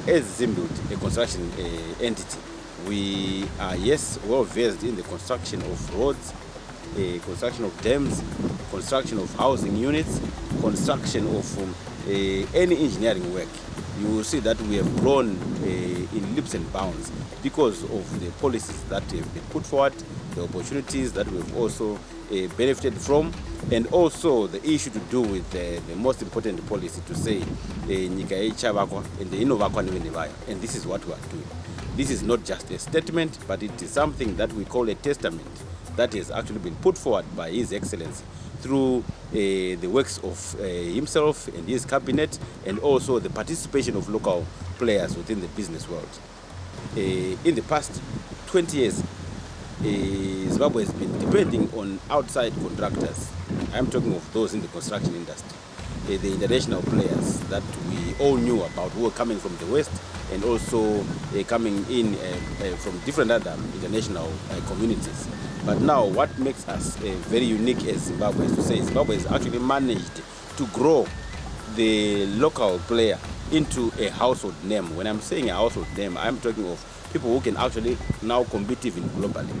as Zimbuild, a construction entity, we are, yes, well versed in the construction of roads, construction of dams, construction of housing units, construction of any engineering work. You will see that we have grown in leaps and bounds because of the policies that have been put forward, the opportunities that we've also benefited from, and also the issue to do with the most important policy to say nyika ichavakwa and inovakwa nevenevaya, and this is what we are doing. This is not just a statement, but it is something that we call a testament that has actually been put forward by His Excellency through the works of himself and his cabinet, and also the participation of local players within the business world. In the past 20 years, Zimbabwe has been depending on outside contractors. I'm talking of those in the construction industry, the international players that we all knew about, who were coming from the West and also coming in from different other international communities. But now what makes us very unique as Zimbabwe is to say Zimbabwe has actually managed to grow the local player into a household name. When I'm saying a household name, I'm talking of people who can actually now compete even globally.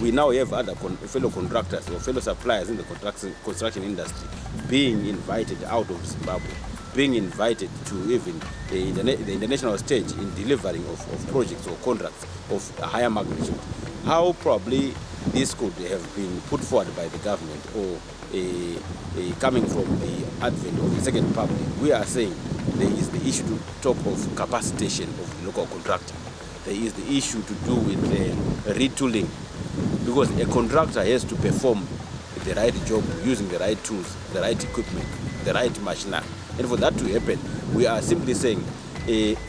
We now have other fellow contractors or fellow suppliers in the construction industry being invited out of Zimbabwe, being invited to even the international stage in delivering of projects or contracts of a higher magnitude. How probably this could have been put forward by the government or coming from the advent of the Second Republic, we are saying there is the issue to talk of capacitation of the local contractor. There is the issue to do with retooling, because a contractor has to perform the right job using the right tools, the right equipment, the right machinery. And for that to happen, we are simply saying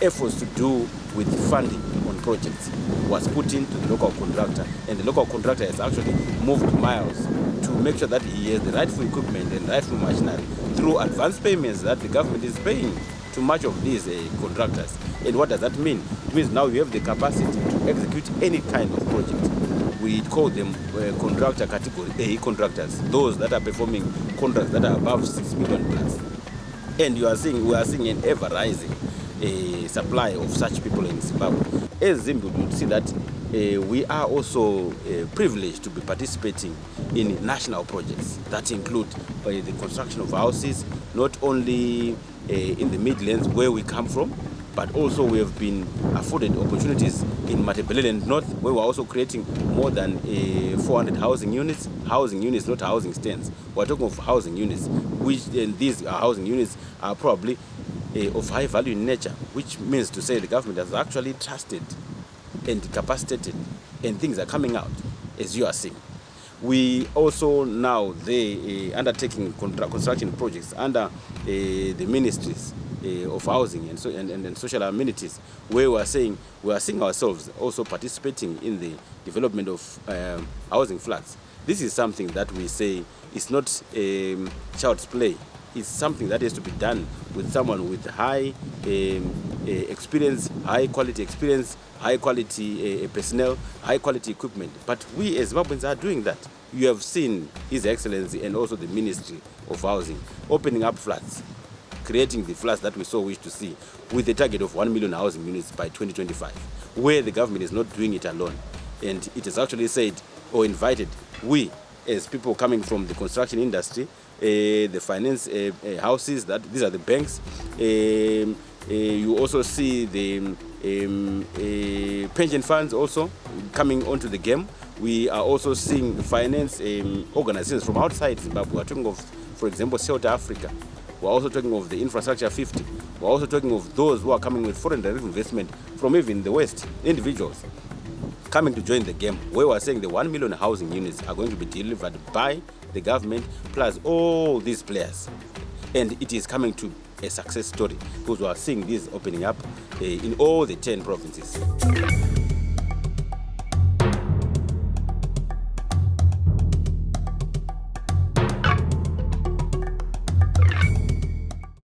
efforts to do with funding on projects was put into the local contractor, and the local contractor has actually moved miles to make sure that he has the rightful equipment and rightful machinery through advance payments that the government is paying to much of these contractors. And what does that mean? It means now you have the capacity to execute any kind of project. We call them contractor category A contractors, those that are performing contracts that are above 6 million plus. And we are seeing an ever rising supply of such people in Zimbabwe. As Zimbuild, you see that we are also privileged to be participating in national projects that include the construction of houses, not only in the Midlands where we come from, but also we have been afforded opportunities in Matabeleland North, where we're also creating more than 400 housing units, not housing stands. We're talking of housing units, which these housing units are probably of high value in nature, which means to say the government has actually trusted and capacitated, and things are coming out, as you are seeing. We also now undertaking construction projects under the ministries of housing and social amenities, where we are seeing ourselves also participating in the development of housing flats. This is something that we say is not child's play. It's something that has to be done with someone with high experience, high quality experience, high quality personnel, high quality equipment. But we as Zimbabweans are doing that. You have seen His Excellency and also the Ministry of Housing opening up flats, creating the flats that we so wish to see, with a target of 1 million housing units by 2025, where the government is not doing it alone. And it has actually said or invited we as people coming from the construction industry, the finance houses, that these are the banks. You also see the pension funds also coming onto the game. We are also seeing finance organizations from outside Zimbabwe. We're talking of, for example, South Africa. We're also talking of the Infrastructure 50. We're also talking of those who are coming with foreign direct investment from even the West, individuals coming to join the game, where we're saying the 1 million housing units are going to be delivered by the government plus all these players. And it is coming to a success story, because we are seeing this opening up in all the 10 provinces.